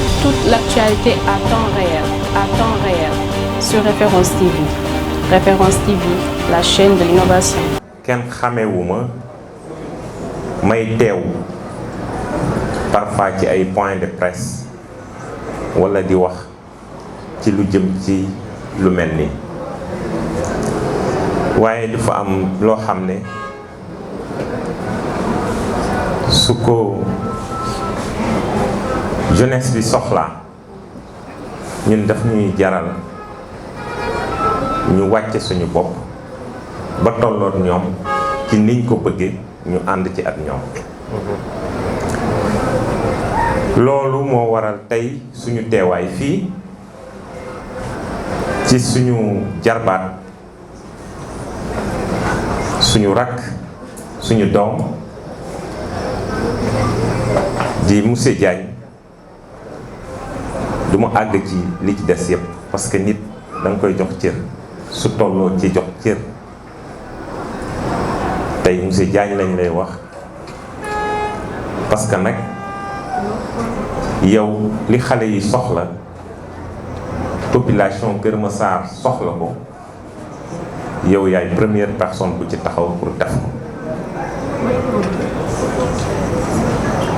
toute l'actualité à temps réel, sur Référence TV. Référence TV, la chaîne de l'innovation. Kenn xamewuma may teew parfois ci ay points de presse wala di wax ci lu jëm ci lu mel ni waaye dafa am loo xam ne su ko jeunesse bi soxlaa ñun daf ñuy jaral ñu wàcce suñu bopp ba tolloot ñoom ci niñ ko bëggee ñu ànd ci ak ñoom loolu moo waral tey suñu teewaay fii ci suñu jarbaat suñu rakk suñu doom di monsieur Diagne du ma àgg ci li ci des yépp parce que nit da nga koy jox cër su tolloo ci jox cër tey monsieur Diagne lañ lay wax parce que nag yow li xale yi soxla population Kër Massar soxla ko yow yaay première personne bu ci taxaw pour def ko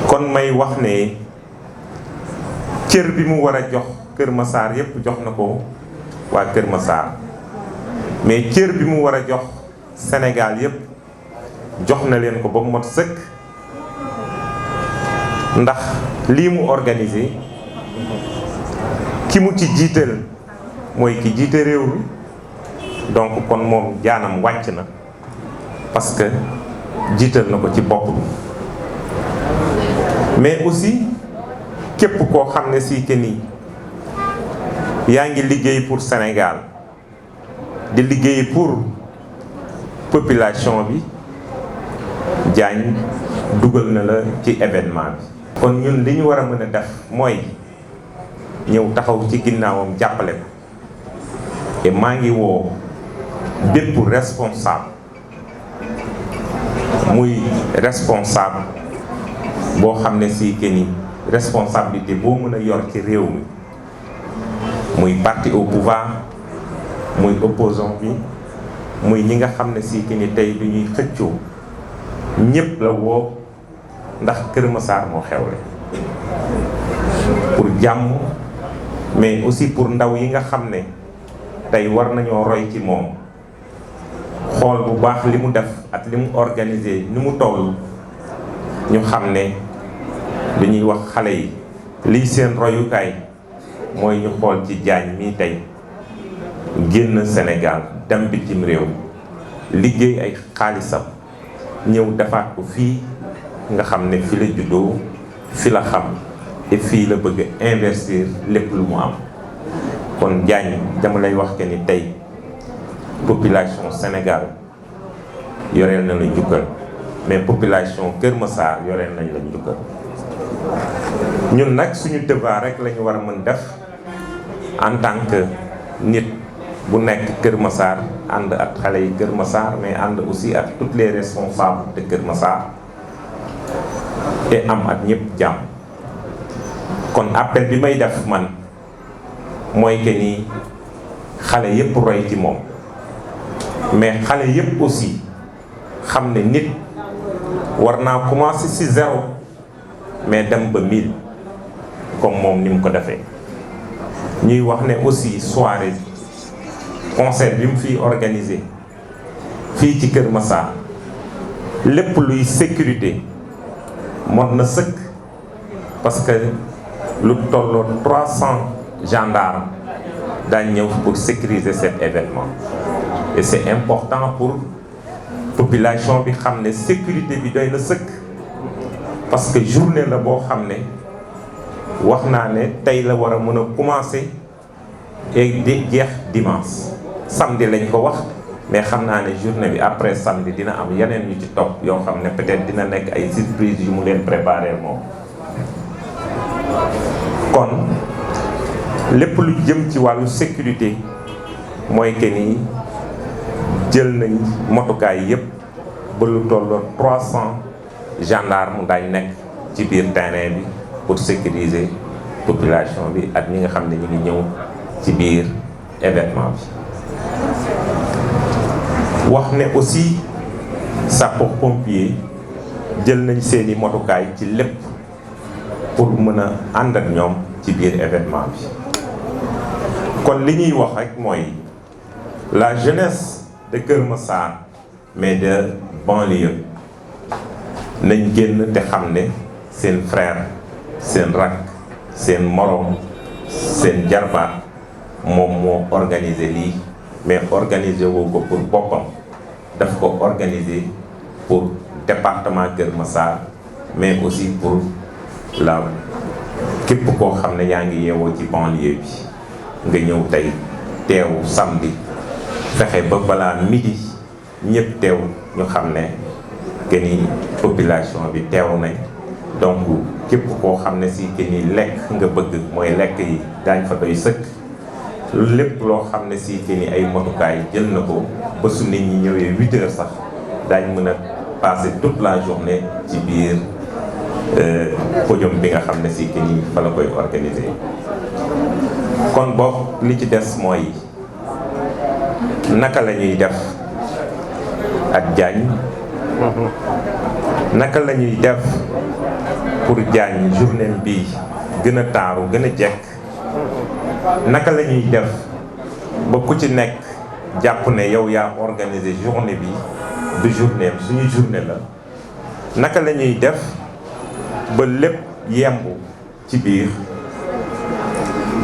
kon may wax ne cër bi mu war a jox Kër Massar yépp jox na ko waa Kër Massar mais cër bi mu war a jox Sénégal yépp jox na leen ko ba mu mot sëkk ndax lii mu organisé ki mu ci jiital mooy ki jiite réew mi donc kon moom jaanam wàcc na parce que jiital na ko ci bopp bi mais aussi képp koo xam ne si que ni yaa ngi liggéey pour Sénégal di liggéey pour population bi Diagne dugal na la ci événement bi kon ñun li ñu war a mën a def mooy ñëw taxaw ci ginnaawam jàppale ko et maa ngi woo bépp responsable muy responsable boo xam ne si que ni responsabilité boo mën a yor ci réew mi muy parti au pouvoir muy opposant bi muy ñi nga xam ne si que ni tey du ñuy xëccoo ñépp la woo ndax Kër Massar moo xewle pour jàmm mais aussi pour ndaw yi nga xam ne tey war nañoo roy ci moom xool bu baax li mu def ak li mu organisé ni mu toll ñu xam ne li ñuy wax xale yi lii seen royukaay mooy ñu xool ci Diagne mii tey génn Sénégal dem bitim réew liggéey ay xaalisam ñëw defaat ko fii nga xam ne fi la juddoo fi la xam et fii la bëgg investir lépp lu mu am kon Diagne dama lay wax que ni tey population Sénégal yoreel na la njukkal mais population Kër Massar yoreel nañ la njukkal ñun nag suñu devoir rek la ñu war a mën def en tant que nit bu nekk Kër Massar ànd ak xale yi Kër Massar mais ànd aussi ak toutes les responsables de Kër Massar et am ak ñëpp jàmm kon appel bi may def man mooy que ni xale yépp roy ci moom mais xale yépp aussi xam ne nit war naa commencer ci 0 mais dem ba 1000 comme moom ni mu ko defee ñuy wax ne aussi soirée concert bi mu fiy organisé fii ci Kër Massar lépp luy sécurité mot na sëkk parce que lu tolloo 300 gendarmes daañ ñëw pour sécuriser cet événement et c'est important pour population bi xam ne sécurité bi doy na sëkk parce que journée la boo xam ne wax naa ne tey la war a mën a commencer et di jeex dimanche samedi lañ ko wax mais xam naa ne journée bi après samedi dina am yeneen yu ci topp yoo xam ne peut-être dina nekk ay surprise yu mu leen préparer moom kon lépp lu jëm ci wàllu sécurité mooy que ni jël nañ motukaay yépp ba lu tolloo 300 gendarmes daañ nekk ci biir terrain bi pour sécuriser population bi ak ñi nga xam ne ñu ngi ñëw ci biir événement bi. wax ne aussi sapeurs-pompiers jël nañ seeni motukaay ci lépp pour mën a ànd ak ñoom ci biir événement bi. kon li ñuy wax rek mooy la jeunesse de Kër Massar mais de banlieue nañ génn te xam ne seen frère seen rakk seen moroom seen jarbaat moom moo organiser lii mais organiser woo ko pour boppam daf ko organiser pour département Kër Massar mais aussi pour la képp koo xam ne yaa ngi yeewoo ci banlieue bi nga ñëw tey teew samedi fexe ba balaa midi ñëpp teew ñu xam ne que ni population bi teew nañ. donc képp koo xam ne si que ni lekk nga bëgg mooy lekk yi daañ fa doy sëkk lépp loo xam ne si que ni ay motukaay jël na ko ba su nit ñi ñëwee 8 heures sax daañ mën a passer toute la journée ci biir podium bi nga xam ne si que ni fa la koy organiser. kon boog li ci des mooy naka la ñuy def ak Diagne naka la ñuy def pour Diagne journée bi gën a taaru gën a jekk naka la ñuy def ba ku ci nekk jàpp ne yow yaa organiser journée bi du journée am suñu journée la naka la ñuy def ba lépp yemb ci biir.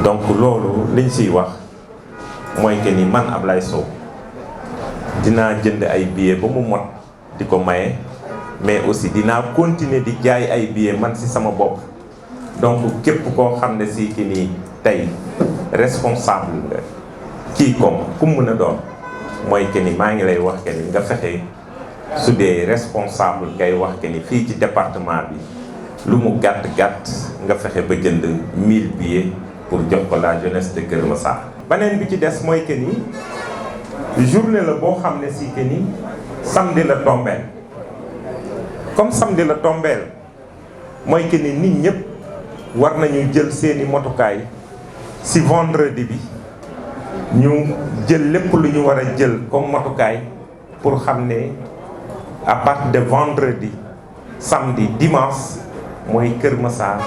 donc loolu liñ siy wax mooy que ni man Ablaye Sow dinaa jënd ay billets ba mu mot di ko maye mais aussi dinaa continuer di jaay ay billets man si sama bopp. donc képp koo xam ne si ki ni tey responsable nga kii comme ku mën a doon mooy que ni maa ngi lay wax que ni nga fexe su dee responsable ngay wax que ni fii ci département bi lu mu gàtt gàtt nga fexe ba jënd 1000 billets. pour jox ko la jeunesse de Kër Massar. beneen bi ci des mooy que ni journée la boo xam ne si que ni samedi la tombeel comme samedi la tombeel mooy que ni nit ñëpp war nañu jël seeni motukaay si vendredi bi ñu jël lépp lu ñu war a jël comme motukaay pour xam ne à partir de vendredi samedi dimanche mooy Kër Massar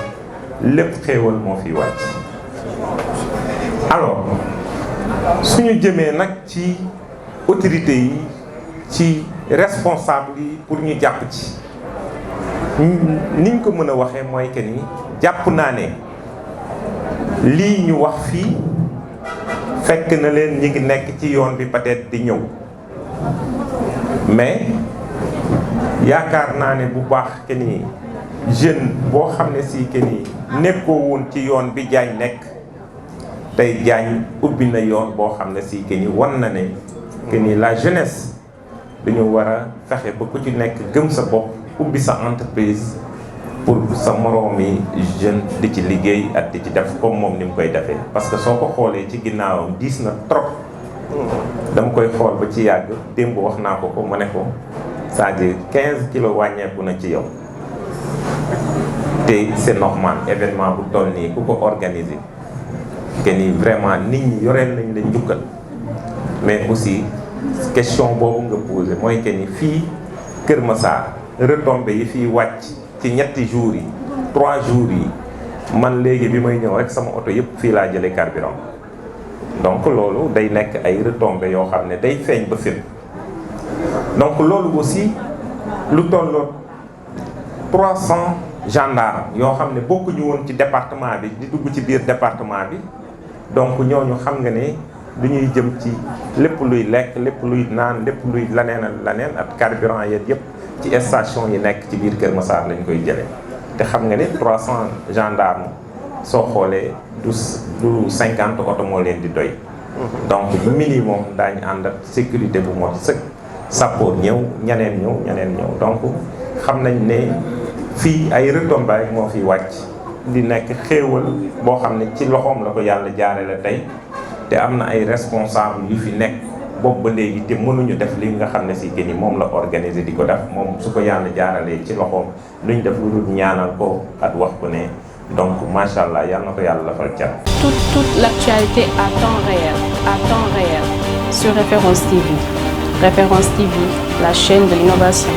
lépp xéewal moo fi wàcc. alors suñu jëmee nag ci autorités yi ci responsable yi pour ñu jàpp ci niñ ko mën a waxee mooy que ni jàpp naa ne lii ñu wax fii fekk na leen ñi ngi nekk ci yoon bi peut-être di ñëw mais yaakaar naa ne bu baax que ni jeune boo xam ne si que ni nekkoo woon ci yoon bi Diagne nekk tey Diagne ubbi na yoon boo xam ne si que ni wan na ne que ni la jeunesse dañu war a fexe ba ku ci nekk gëm sa bopp ubbi sa entreprise pour sa moroomi jeune di ci liggéey ak di ci def comme moom ni mu koy defee. parce que soo ko xoolee ci ginnaawam diis na trop dama koy xool ba ci yàgg démb wax naa ko ma ne ko c'est-à-dire 15 kilos wàññeeku na ci yow te c'est normal événement bu toll nii ku ko organiser. que ni vraiment nit ñi yoreel nañ la njukkal mais aussi question boobu nga posé mooy que ni fii Kër Massar retombées yi fii wàcc ci ñetti jours yi 3 jours yi man léegi bi may ñëw rek sama oto yëpp fii laa jëlee carburant donc loolu day nekk ay retombées yoo xam ne day feeñ ba fépp. donc loolu aussi lu tolloo 300 gendarmes yoo xam ne bokkuñu woon ci département bi di dugg ci biir département bi. donc ñooñu xam nga ne du ñuy jëm ci lépp luy lekk lépp luy naan lépp luy laneen ak carburant yeeg yëpp ci station yi nekk ci biir Kër Massar lañ koy jëlee te xam nga ne 300 gendarmes soo xoolee du 50 oto moo leen di doy. donc minimum daañu ànd ak sécurité bu mot sëkk sappoor ñëw ñeneen ñëw donc xam nañ ne fii ay retombées moo fi wàcc. di nekk xéewal boo xam ne ci loxoom la ko yàlla jaare la tey te am na ay responsable yu fi nekk boobu ba léegi te mënuñu def li nga xam ne si que ni moom la organiser di ko def moom su ko yàlla jaaralee ci loxoom luñ def lu dul ñaanal ko ak wax ko ne donc macha allah yal na ko yàlla defal cat. Toute l'actualité à temps réel sur Référence TV. Référence TV, la chaîne de l'innovation.